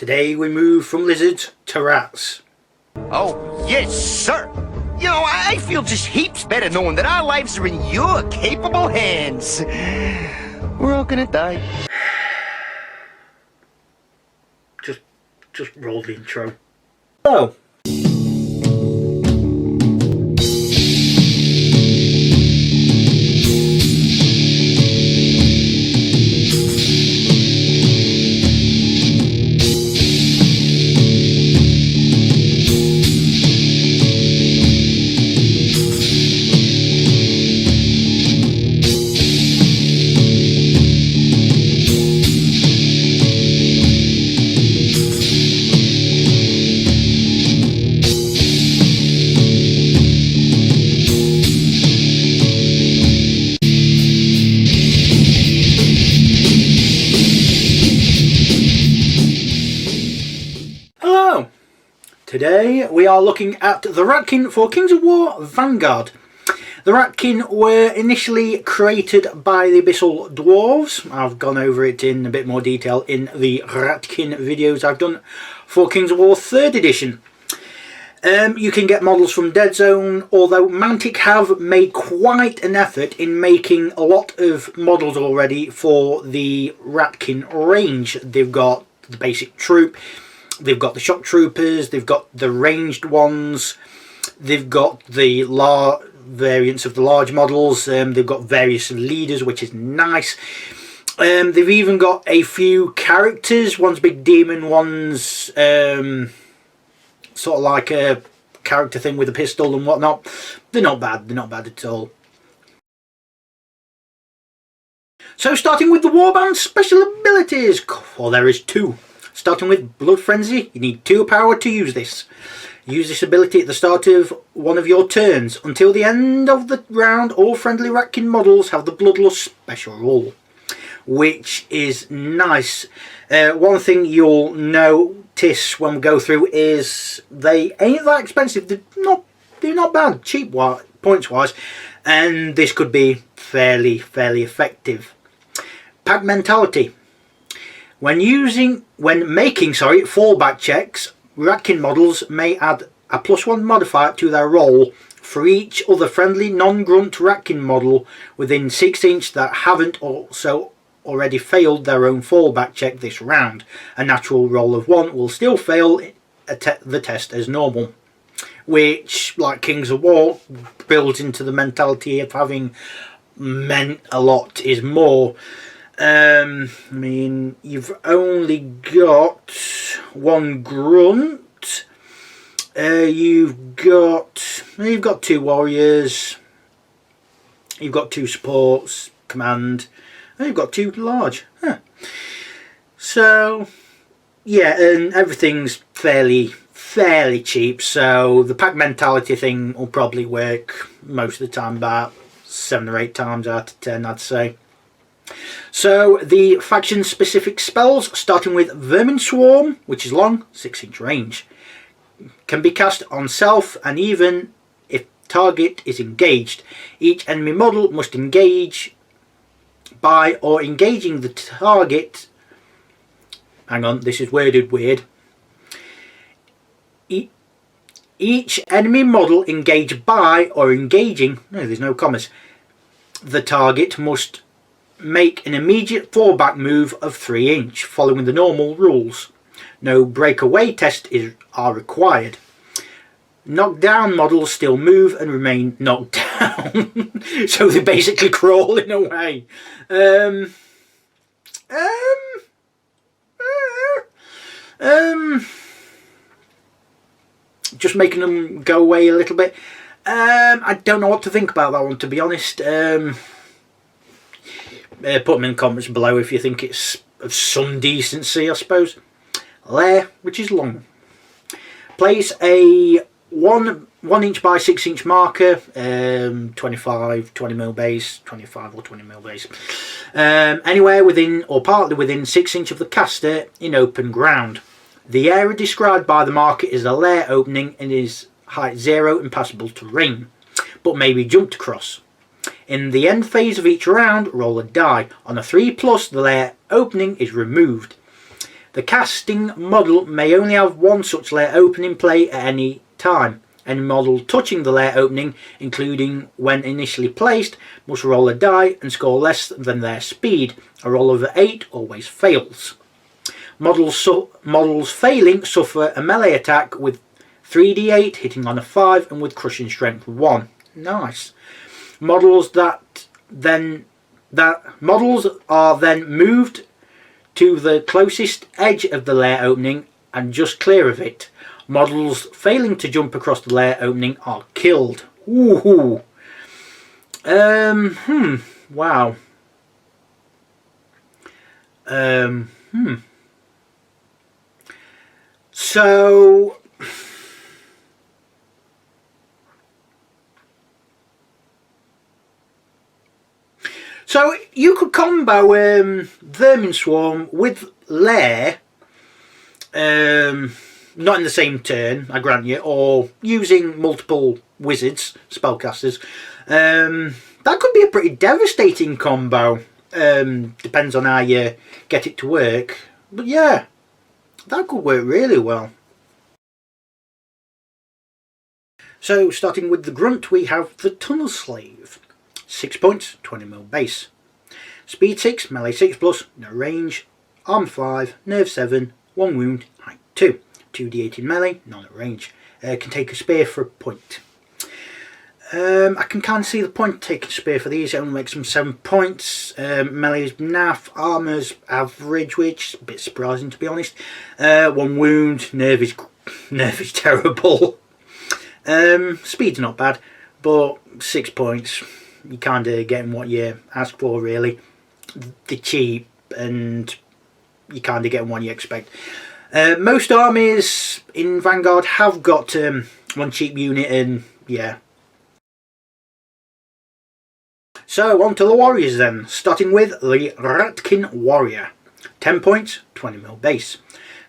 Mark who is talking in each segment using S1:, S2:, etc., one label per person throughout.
S1: Today we move from lizards to rats.
S2: Oh, yes, sir. You know, I feel just heaps better knowing that our lives are in your capable hands. We're all gonna die.
S1: Just roll the intro. Hello. Today we are looking at the Ratkin for Kings of War Vanguard. The Ratkin were initially created by the Abyssal Dwarves. I've gone over it in a bit more detail in the Ratkin videos I've done for Kings of War 3rd edition. You can get models from Dead Zone, although Mantic have made quite an effort in making a lot of models already for the Ratkin range. They've got the basic troop, they've got the shock troopers, they've got the ranged ones, they've got the variants of the large models, they've got various leaders, which is nice. They've even got a few characters, one's big demon, one's sort of like a character thing with a pistol and whatnot. They're not bad at all. So starting with the Warband special abilities, well, there is two. Starting with Blood Frenzy, you need 2 power to use this. Use this ability at the start of one of your turns. Until the end of the round, all friendly Ratkin models have the Bloodlust special rule, which is nice. One thing you'll notice when we go through is they ain't that expensive. They're not bad, cheap points wise, and this could be fairly effective. Pack Mentality. When making fallback checks, Ratkin models may add a +1 modifier to their roll for each other friendly non-grunt Ratkin model within 6 inch that haven't also already failed their own fallback check this round. A natural roll of 1 will still fail the test as normal, which, like Kings of War, builds into the mentality of having meant a lot is more. I mean, you've only got 1 grunt. You've got 2 warriors. You've got 2 supports, command, and you've got 2 large. So yeah, and everything's fairly cheap. So the pack mentality thing will probably work most of the time, about 7 or 8 times out of 10, I'd say. So the faction specific spells, starting with Vermin Swarm, which is long, 6 inch range, can be cast on self and even if target is engaged. Each enemy model must engage by or engaging the target. Hang on, this is worded weird. Each enemy model engaged by or engaging, no, there's no commas, the target must make an immediate fallback move of 3 inch following the normal rules. No breakaway tests are required. Knockdown models still move and remain knocked down. So they're basically crawling away. Just making them go away a little bit. I don't know what to think about that one, to be honest. Put them in the comments below if you think it's of some decency, I suppose. Lair, which is long. Place a 1 inch by 6 inch marker, 25, 20mm base, 25 or 20mm base, anywhere within or partly within 6 inch of the caster in open ground. The area described by the marker is a lair opening and is height 0 and passable terrain, but may be jumped across. In the end phase of each round, roll a die. On a 3+, the lair opening is removed. The casting model may only have one such layer open in play at any time. Any model touching the layer opening, including when initially placed, must roll a die and score less than their speed. A roll over 8 always fails. Models failing suffer a melee attack with 3d8 hitting on a 5 and with crushing strength 1. Nice. Models are then moved to the closest edge of the layer opening and just clear of it. Models failing to jump across the layer opening are killed. Woohoo! Wow. So you could combo Vermin Swarm with Lair, not in the same turn, I grant you, or using multiple wizards, spellcasters. That could be a pretty devastating combo. Depends on how you get it to work. But yeah, that could work really well. So starting with the grunt, we have the Tunnel Slave. 6 points, 20mm base. Speed 6, melee 6 plus, no range. Arm 5, nerve 7, 1 wound, height 2. 2d8 in melee, none at range. Can take a spear for a point. I can kind of see the point taking a spear for these. It only makes them 7 points. Melee is naff, armor's average, which is a bit surprising to be honest. 1 wound, nerve is terrible. Speed's not bad, but 6 points. You kind of getting what you ask for really. They're cheap and you kind of getting what you expect. Most armies in Vanguard have got one cheap unit, and yeah. So on to the warriors then, starting with the Ratkin Warrior. 10 points, 20mm base.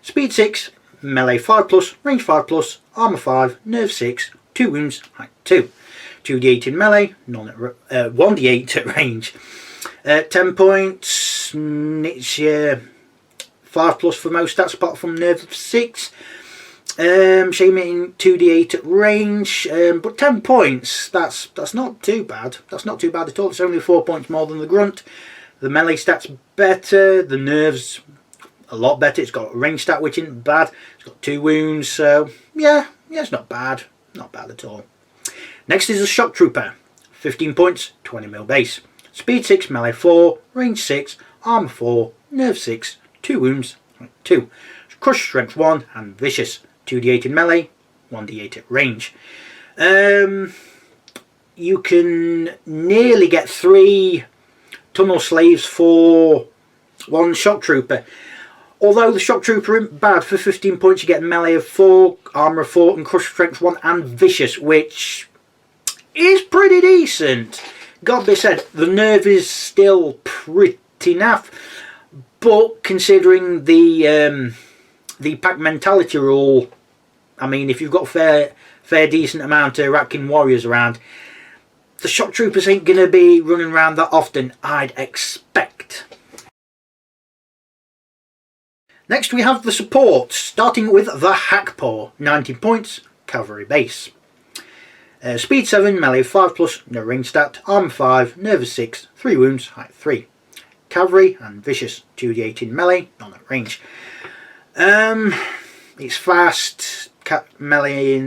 S1: Speed 6, melee 5 plus, range 5 plus, armor 5, nerve 6, 2 wounds, height 2. 2d8 in melee, 1d8 at range. 10 points, it's 5 plus for most stats apart from nerve 6. Shame it in 2d8 at range, but 10 points, that's not too bad. That's not too bad at all. It's only 4 points more than the grunt. The melee stats better, the nerves a lot better. It's got a range stat which isn't bad. It's got 2 wounds, so yeah, it's not bad. Not bad at all. Next is a Shock Trooper. 15 points, 20mm base. Speed 6, melee 4, range 6, armor 4, nerve 6, 2 wounds, 2. Crush strength 1 and vicious. 2d8 in melee, 1d8 at range. You can nearly get 3 Tunnel Slaves for 1 Shock Trooper. Although the Shock Trooper isn't bad, for 15 points you get melee of 4, armor of 4 and crush strength 1 and vicious, which is pretty decent. God be said, the nerve is still pretty naff, but considering the pack mentality rule, I mean, if you've got fair decent amount of Ratkin warriors around, the Shock Troopers ain't going to be running around that often, I'd expect. Next we have the supports, starting with the Hackpaw. 19 points, cavalry base. Speed 7, melee 5 plus, no range stat, armor 5, nerve 6, 3 wounds, height 3. Cavalry and vicious, 2d8 in melee, none at range. It's fast, melee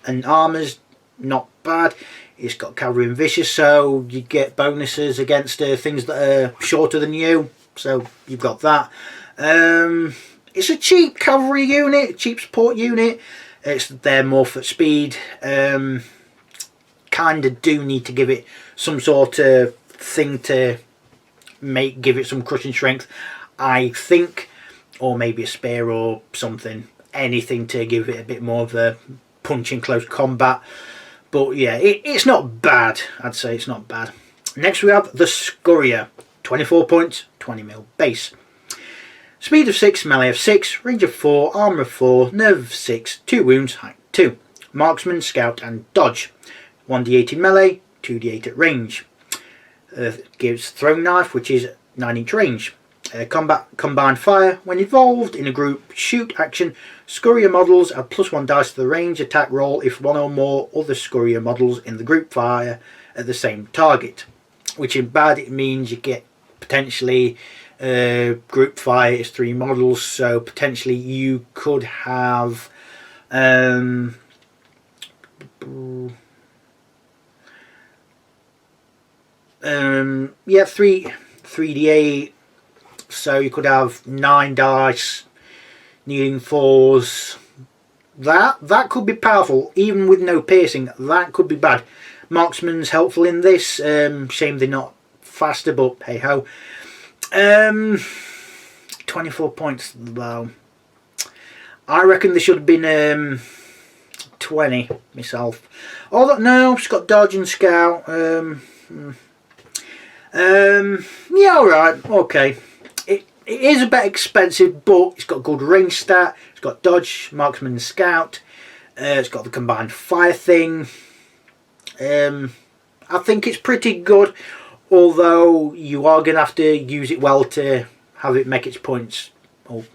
S1: and armor's not bad. It's got cavalry and vicious, so you get bonuses against things that are shorter than you, so you've got that. It's a cheap cavalry unit, cheap support unit. It's there more for speed. Kind of do need to give it some sort of thing to give it some crushing strength, I think, or maybe a spear or something, anything to give it a bit more of a punch in close combat. But yeah, it's not bad. I'd say it's not bad. Next we have the Scurrier. 24 points, 20mm base. Speed of 6, melee of 6, range of 4, armor of 4, nerve of 6, 2 wounds, height 2. Marksman, scout and dodge. 1d8 in melee, 2d8 at range. Gives throwing knife, which is 9-inch range. Combat combined fire. When involved in a group shoot action, scurrier models add +1 dice to the range attack roll if one or more other scurrier models in the group fire at the same target. Which in bad it means you get potentially group fire is 3 models, so potentially you could have yeah, 3d8, so you could have 9 dice needing 4s. That could be powerful, even with no piercing. That could be bad. Marksman's helpful in this. Shame they're not faster, but hey ho. 24 points though. I reckon they should have been 20 myself. Although no, it's got dodge and scout. Yeah, alright, okay. It is a bit expensive, but it's got good range stat. It's got dodge, marksman and scout. It's got the combined fire thing. I think it's pretty good, although you are going to have to use it well to have it make its points. Oh.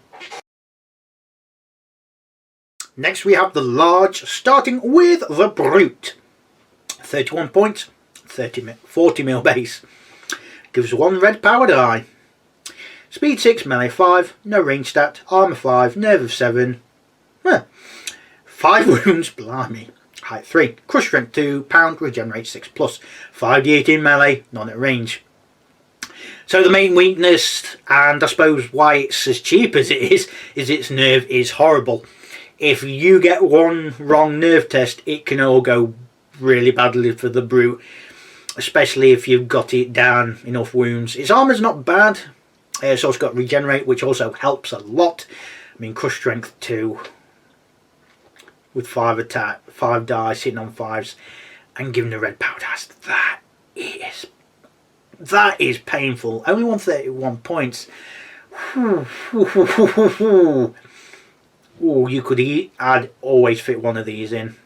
S1: Next we have the large, starting with the brute. 31 points, 40 mil base. Gives 1 red power die. Speed 6, melee 5, no range stat, armor 5, nerve of 7. 5 wounds, blimey. Height 3, crush strength 2, pound, regenerate 6+, 5d8 in melee, none at range. So the main weakness, and I suppose why it's as cheap as it is its nerve is horrible. If you get one wrong nerve test, it can all go really badly for the brute, especially if you've got it down enough wounds. Its armor's not bad. It's also got regenerate, which also helps a lot. I mean, crush strength 2 with 5 attack, 5 dice, hitting on 5s, and giving the red power dice. That is painful. Only 131 points. Ooh, you could I'd always fit one of these in.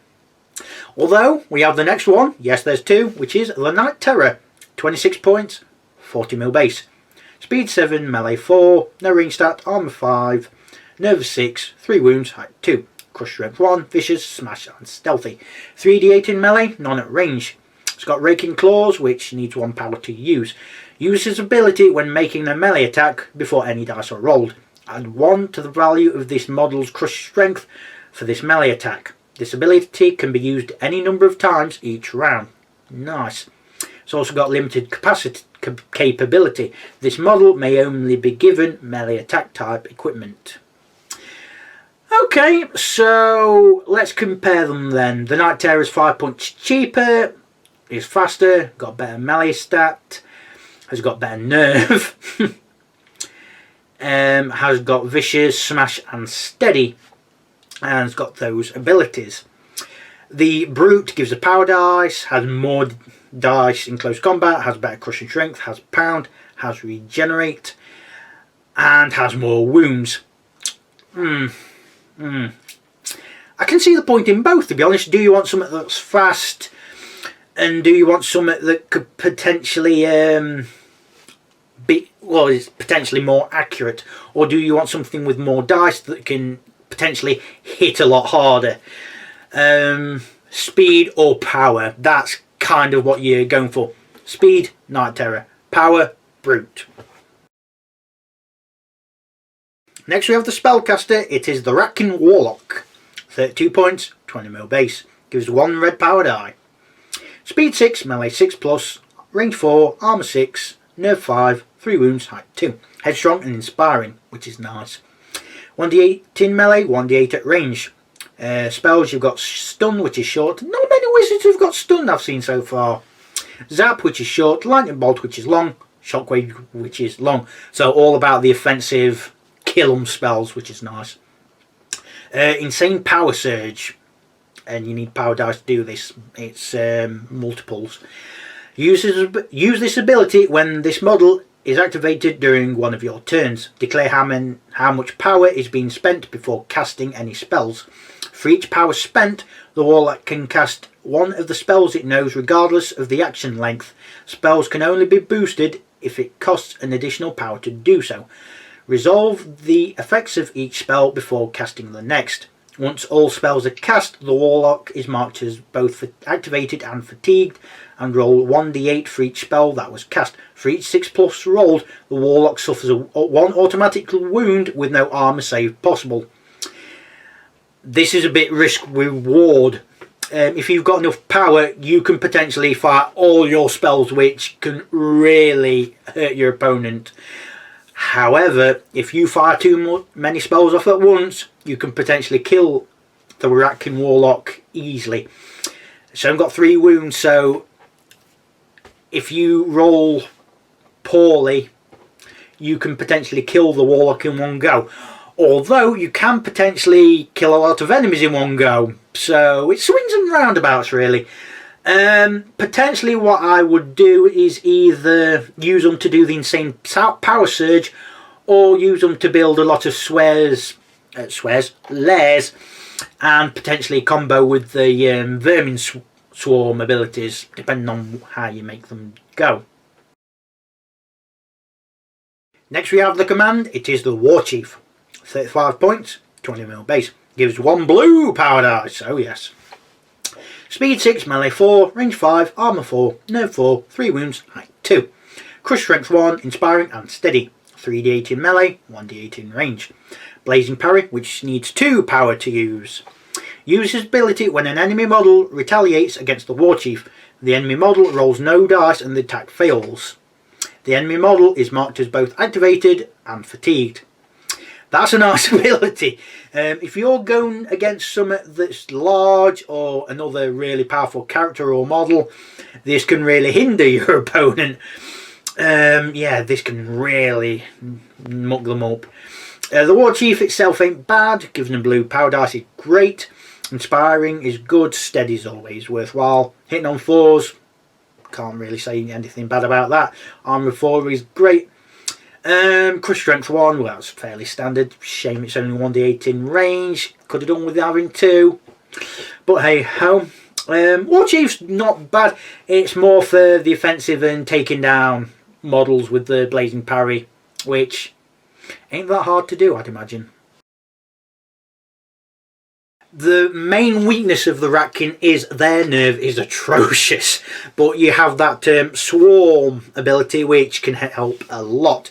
S1: Although we have the next one. Yes, there's 2, which is the Night Terror. 26 points, 40 mil base. Speed 7, melee 4, no range stat, armor 5, nerve 6, 3 wounds, height 2, crush strength 1, vicious, smash and stealthy. 3d8 in melee, none at range. It's got raking claws, which needs 1 power to use. Use his ability when making a melee attack before any dice are rolled. Add 1 to the value of this model's crush strength for this melee attack. This ability can be used any number of times each round. Nice. It's also got limited capability. This model may only be given melee attack type equipment. Okay, so let's compare them then. The Night Terror is 5 points cheaper, is faster, got better melee stat, has got better nerve, has got vicious, smash and steady, and has got those abilities. The brute gives a power dice, has more dice in close combat, has better crushing strength, has pound, has regenerate, and has more wounds. I can see the point in both, to be honest. Do you want something that's fast, and do you want something that could potentially is potentially more accurate, or do you want something with more dice that can potentially hit a lot harder? Speed or power, that's kind of what you're going for. Speed, Night Terror. Power, brute. Next we have the spellcaster. It is the Ratkin Warlock. 32 points, 20 mil base. Gives 1 red power die. Speed 6, melee 6+, range 4, armor 6, nerve 5, 3 wounds, height 2. Headstrong and inspiring, which is nice. 1d8 in melee, 1d8 at range. Spells, you've got stun, which is short. Not many wizards have got stun I've seen so far. Zap, which is short. Lightning bolt, which is long. Shockwave, which is long. So all about the offensive kill 'em spells, which is nice. Insane power surge, and you need power dice to do this. It's multiples. Use this ability when this model is activated during one of your turns. Declare how much power is being spent before casting any spells. For each power spent, the Warlock can cast one of the spells it knows regardless of the action length. Spells can only be boosted if it costs an additional power to do so. Resolve the effects of each spell before casting the next. Once all spells are cast, the Warlock is marked as both activated and fatigued, and roll 1d8 for each spell that was cast. For each 6+ rolled, the Warlock suffers one automatic wound with no armor save possible. This is a bit risk reward. If you've got enough power, you can potentially fire all your spells, which can really hurt your opponent. However, if you fire too many spells off at once, you can potentially kill the Ratkin Warlock easily. So I've got 3 wounds, so if you roll poorly, you can potentially kill the Warlock in one go. Although you can potentially kill a lot of enemies in one go. So it swings and roundabouts really. Potentially what I would do is either use them to do the insane power surge, or use them to build a lot of lairs, and potentially combo with the vermin swarm abilities, depending on how you make them go. Next we have the command. It is the War Chief. 35 points, 20mm base. Gives 1 blue power dice, oh yes. Speed 6, melee 4, range 5, armor 4, nerve 4, 3 wounds, height 2. Crush strength 1, inspiring and steady. 3d8 in melee, 1d8 in range. Blazing parry, which needs 2 power to use. Use his ability when an enemy model retaliates against the War Chief. The enemy model rolls no dice and the attack fails. The enemy model is marked as both activated and fatigued. That's a nice ability. If you're going against something that's large or another really powerful character or model, this can really hinder your opponent. Yeah, this can really muck them up. The War Chief itself ain't bad. Giving them blue power dice is great. Inspiring is good. Steady is always worthwhile. Hitting on 4s, can't really say anything bad about that. Armor 4 is great. Crush strength 1, well, that's fairly standard. Shame it's only 1d8 in range. Could have done with having 2, but hey ho. War Chief's not bad. It's more for the offensive and taking down models with the blazing parry, which ain't that hard to do, I'd imagine. The main weakness of the Ratkin is their nerve is atrocious, but you have that swarm ability which can help a lot.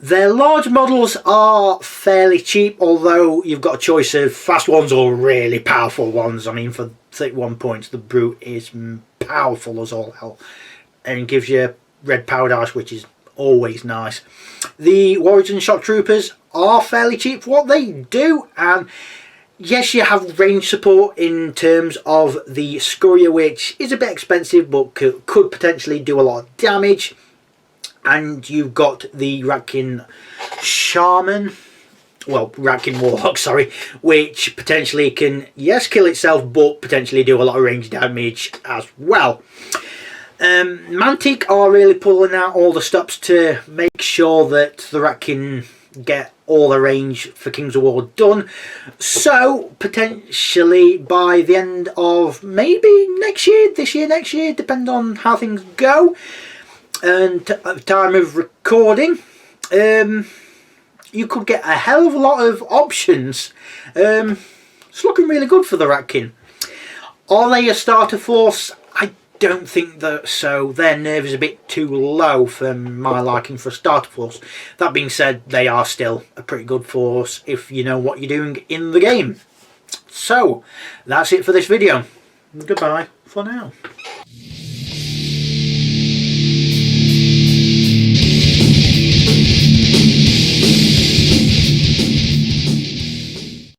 S1: Their large models are fairly cheap, although you've got a choice of fast ones or really powerful ones. I mean, for 31 points, the Brute is powerful as all hell and gives you red power dice, which is always nice. The Warriors and Shock Troopers are fairly cheap for what they do, and yes, you have range support in terms of the Scurrier, which is a bit expensive but could potentially do a lot of damage. And you've got the Ratkin Shaman, well, Ratkin Warlock, sorry, which potentially can, yes, kill itself, but potentially do a lot of range damage as well. Mantic are really pulling out all the stops to make sure that the Ratkin get all the range for Kings of War done. So potentially by the end of maybe next year, this year, next year, depending on how things go, and at the time of recording, you could get a hell of a lot of options. It's looking really good for the Ratkin. Are they a starter force? I don't think that so. Their nerve is a bit too low for my liking for a starter force. That being said, they are still a pretty good force if you know what you're doing in the game. So that's it for this video. Goodbye for now.